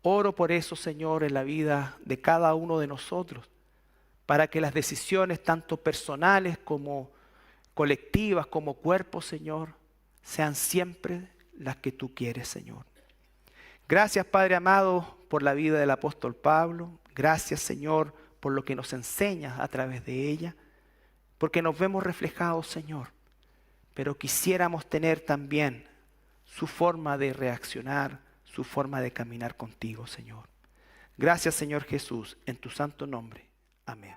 Oro por eso, Señor, en la vida de cada uno de nosotros, para que las decisiones, tanto personales como colectivas, como cuerpo, Señor, sean siempre las que tú quieres, Señor. Gracias, Padre amado, por la vida del apóstol Pablo. Gracias, Señor, por lo que nos enseñas a través de ella, porque nos vemos reflejados, Señor. Pero quisiéramos tener también su forma de reaccionar, su forma de caminar contigo, Señor. Gracias, Señor Jesús, en tu santo nombre. Amén.